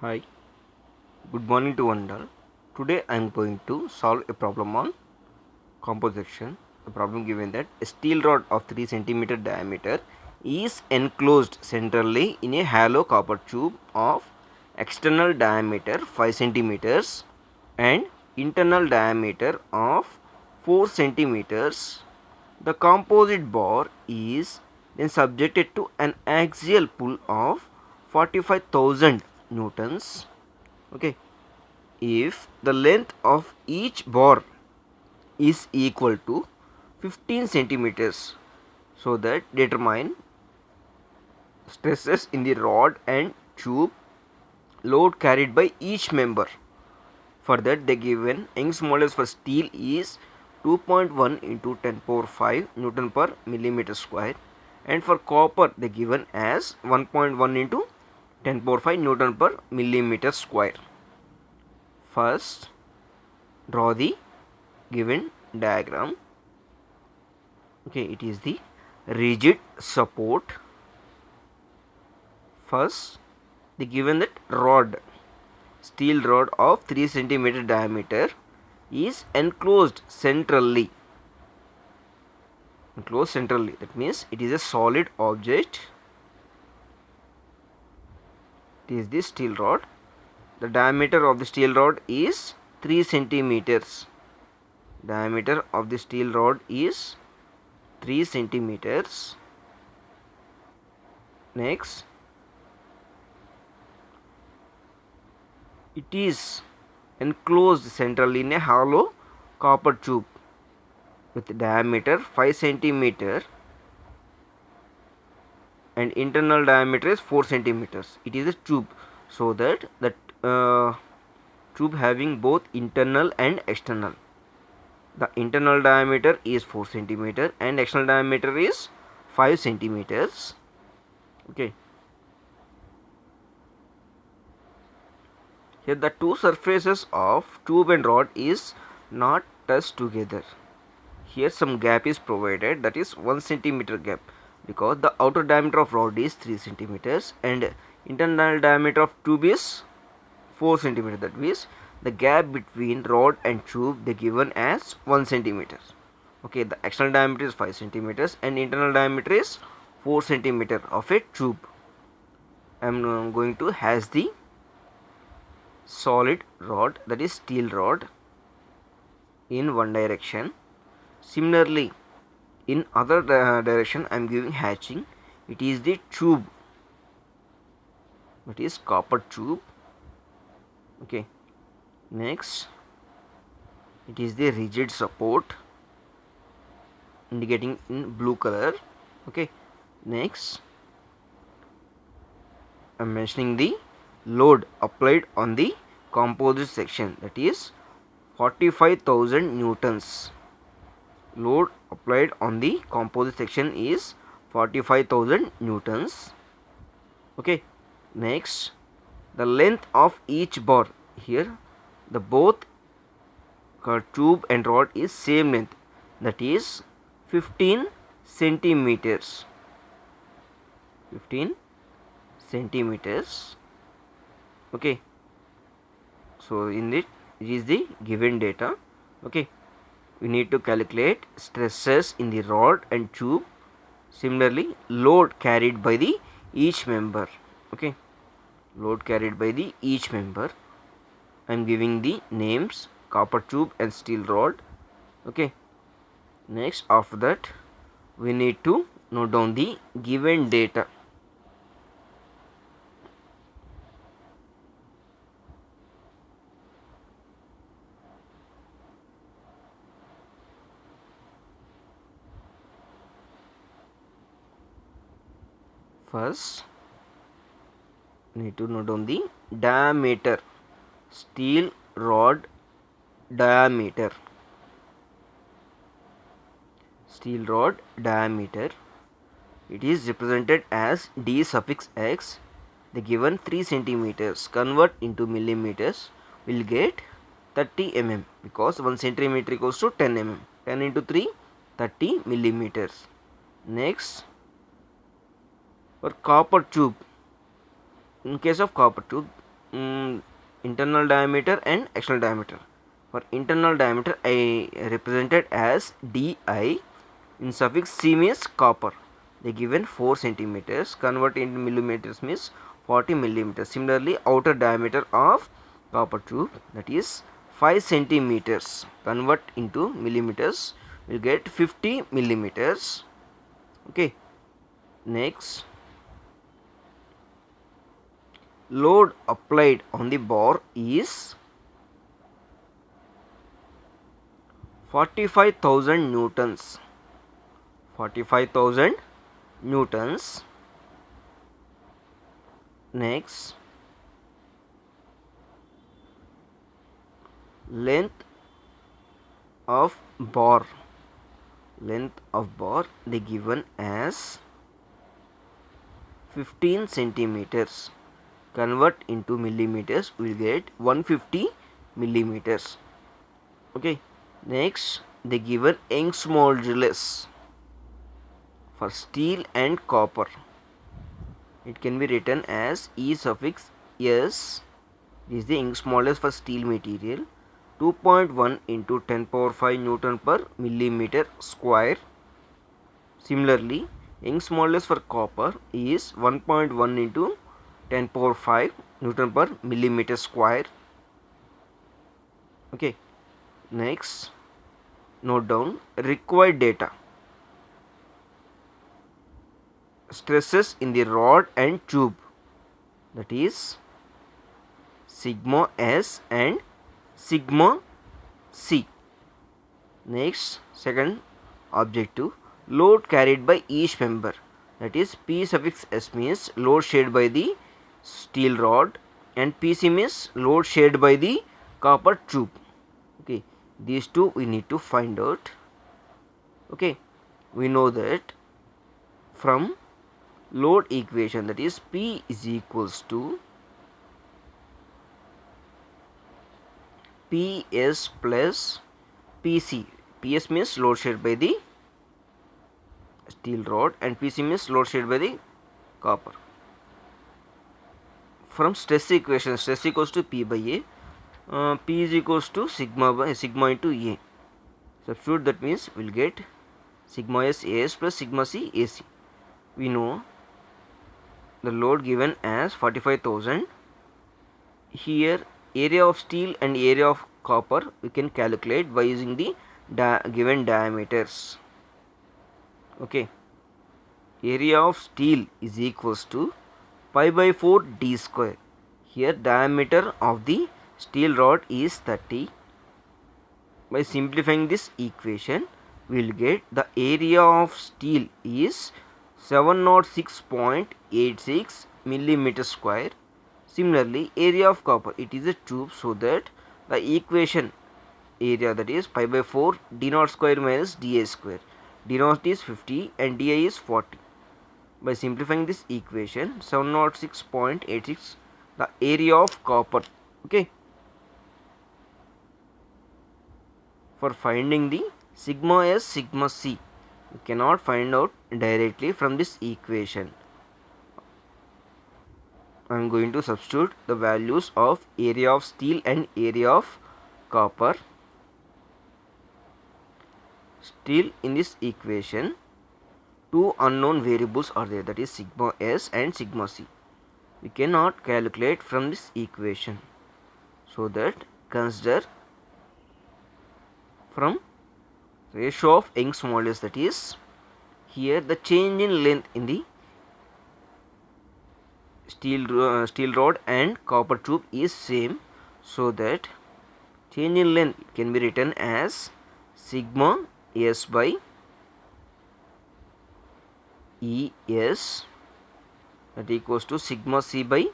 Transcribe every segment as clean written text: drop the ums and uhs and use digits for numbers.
Hi, good morning to one and all. Today I am going to solve a problem on composition. The problem given that a steel rod of 3 centimeter diameter is enclosed centrally in a hollow copper tube of external diameter 5 centimeters and internal diameter of 4 centimeters. The composite bar is then subjected to an axial pull of 45,000 newtons. Okay, if the length of each bar is equal to 15 centimeters, so that determine stresses in the rod and tube, load carried by each member. For that, the given Young's modulus for steel is 2.1 into 10 power 5 Newton per millimeter square, and for copper they given as 1.1 into 10 power 5 Newton per millimeter square. First, draw the given diagram. Okay, it is the rigid support. First, the given that steel rod of 3 centimeter diameter is enclosed centrally. That means it is a solid object. It is the steel rod. The diameter of the steel rod is 3 centimeters. Diameter of the steel rod is 3 centimeters. Next, it is enclosed centrally in a hollow copper tube with diameter 5 centimeter and internal diameter is 4 centimeters. It is a tube, so that tube having both internal and external. The internal diameter is 4 centimeter and external diameter is 5 centimeters. Okay, here the two surfaces of tube and rod is not touched together. Here some gap is provided, that is 1 centimeter gap, because the outer diameter of rod is 3 centimeters and internal diameter of tube is 4 centimeter. That means the gap between rod and tube they given as 1 centimeter. Okay, the external diameter is 5 centimeters and internal diameter is 4 centimeter of a tube. I am going to has the solid rod, that is steel rod, in one direction. Similarly, in other direction I am giving hatching. It is the tube, that is copper tube. Okay, next it is the rigid support, indicating in blue color. Okay, next I am mentioning the load applied on the composite section, that is 45,000 newtons. Load applied on the composite section is 45,000 newtons. Okay, next the length of each bar. Here the both tube and rod is same length, that is 15 centimeters. 15 centimeters. Okay, so in it is the given data. Okay, we need to calculate stresses in the rod and tube. Similarly, load carried by the each member. Okay, load carried by the each member. I am giving the names copper tube and steel rod. Okay, next after that we need to note down the given data. First, need to note down the diameter, steel rod diameter. Steel rod diameter, it is represented as d suffix x. The given 3 centimeters convert into millimeters, will get 30 mm, because 1 centimeter equals to 10 mm. 10 into 3, 30 millimeters. Next, for copper tube, in case of copper tube, mm, internal diameter and external diameter. For internal diameter, I represented as di. In suffix c means copper. They given 4 centimeters. Convert into millimeters means 40 millimeters. Similarly, outer diameter of copper tube, that is 5 centimeters. Convert into millimeters, will get 50 millimeters. Okay. Next, load applied on the bar is 45,000 newtons. 45,000 newtons. Next, length of bar. Length of bar they given as 15 centimeters. Convert into millimeters, we will get 150 millimeters. Okay. Next, they given Young's modulus for steel and copper. It can be written as E suffix S. This is the Young's modulus for steel material. 2.1 into 10 power 5 Newton per millimeter square. Similarly, Young's modulus for copper is 1.1 into 10 power 5 Newton per millimeter square. Okay. Next, note down required data. Stresses in the rod and tube, that is sigma S and sigma C. Next, second objective, load carried by each member, that is P suffix S means load shared by the steel rod and PC means load shared by the copper tube. Okay, these two we need to find out. Okay, we know that from load equation, that is P is equals to PS plus PC. PS means load shared by the steel rod and PC means load shared by the copper. From stress equation, stress equals to P by A. P is equals to sigma into A. Substitute, that means we will get sigma S AS plus sigma C AC. We know the load given as 45,000. Here area of steel and area of copper we can calculate by using the given diameters. Okay, area of steel is equals to pi by 4 d square. Here diameter of the steel rod is 30. By simplifying this equation, we will get the area of steel is 706.86 millimeter square. Similarly, area of copper, it is a tube, so that the equation area, that is pi by 4 d naught square minus dA square. D naught is 50 and dA is 40. By simplifying this equation, 706.86 the area of copper. Okay. For finding the sigma S, sigma C, we cannot find out directly from this equation. I am going to substitute the values of area of steel and area of copper. Still in this equation, two unknown variables are there, that is sigma S and sigma C. We cannot calculate from this equation, so that consider from ratio of Young's modulus, that is here the change in length in the steel rod and copper tube is same, so that change in length can be written as sigma S by ES, that equals to sigma C by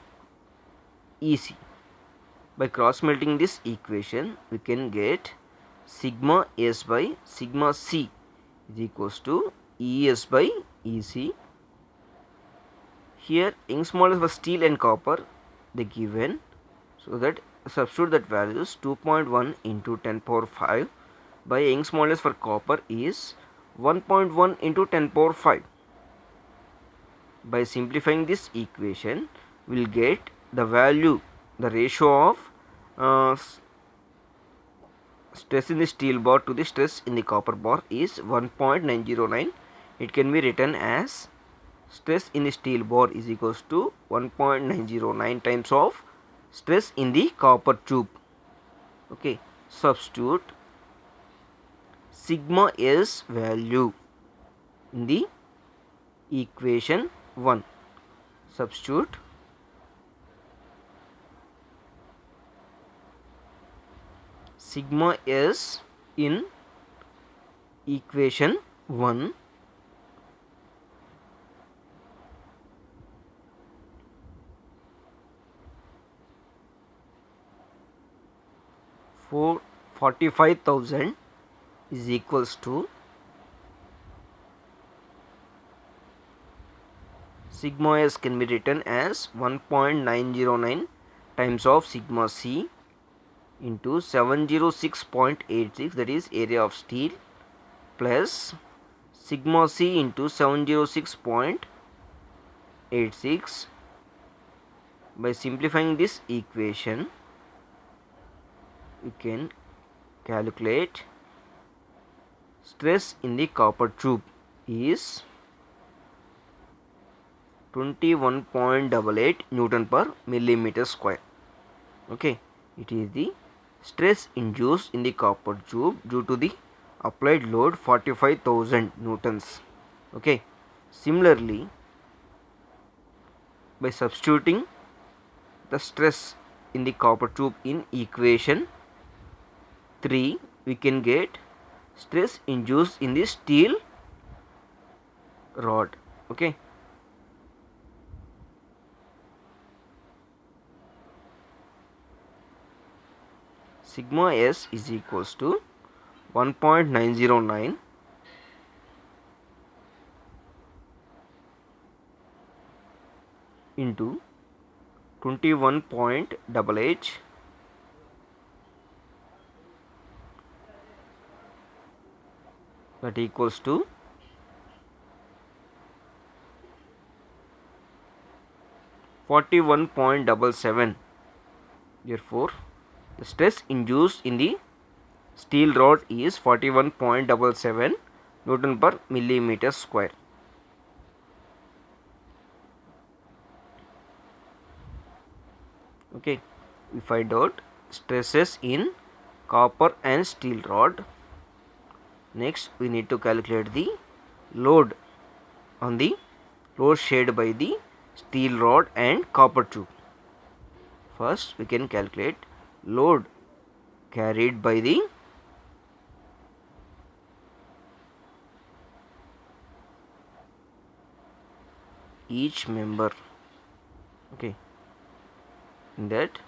EC. By cross melting this equation, we can get sigma S by sigma C is equals to ES by EC. Here Young's modulus for steel and copper they given, so that substitute that values 2.1 into 10 power 5 by Young's modulus for copper is 1.1 into 10 power 5. By simplifying this equation, we will get the value the ratio of stress in the steel bar to the stress in the copper bar is 1.909. It can be written as stress in the steel bar is equals to 1.909 times of stress in the copper tube. Okay, substitute sigma s value in the equation 1. Substitute sigma s in equation 1. For 45,000 is equals to sigma s can be written as 1.909 times of sigma c into 706.86, that is area of steel, plus sigma c into 706.86. By simplifying this equation, we can calculate stress in the copper tube is 21.88 Newton per millimeter square. Okay, it is the stress induced in the copper tube due to the applied load 45,000 newtons. Okay, similarly, by substituting the stress in the copper tube in equation 3, we can get stress induced in the steel rod. Okay, sigma s is equals to 1.909 into 21.88 that equals to 41.77. Therefore, the stress induced in the steel rod is 41.77 Newton per millimeter square. Okay, we find out stresses in copper and steel rod. Next, we need to calculate the load on the load shared by the steel rod and copper tube. First, we can calculate load carried by the each member. Okay, in that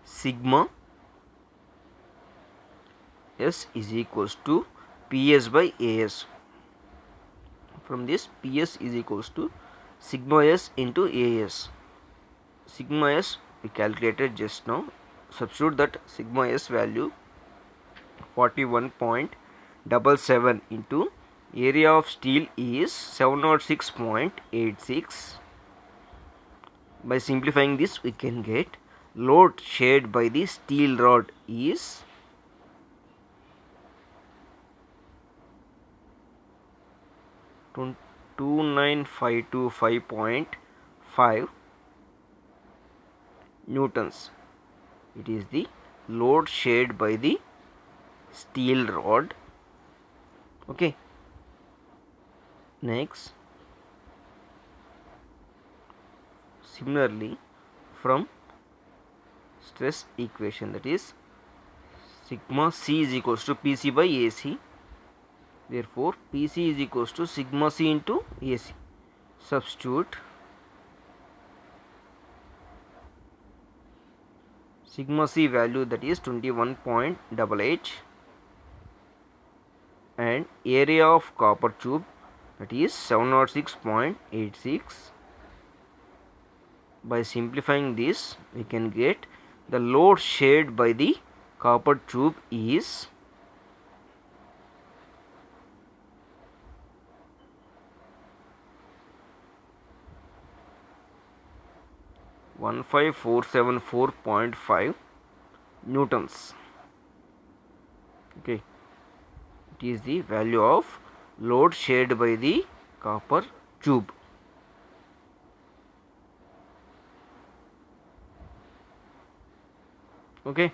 sigma s is equals to ps by as. From this, ps is equals to sigma s into as. Sigma s we calculated just now. Substitute that sigma s value 41.77 into area of steel is 706.86. By simplifying this, we can get load shared by the steel rod is 29525.5 newtons. It is the load shared by the steel rod. Okay, next, similarly, from stress equation, that is sigma c is equals to pc by ac. Therefore, pc is equals to sigma c into ac. Substitute sigma c value, that is 21.88, and area of copper tube, that is 706.86. By simplifying this, we can get the load shared by the copper tube is 15474.5 newtons. Okay, it is the value of load shared by the copper tube. Okay.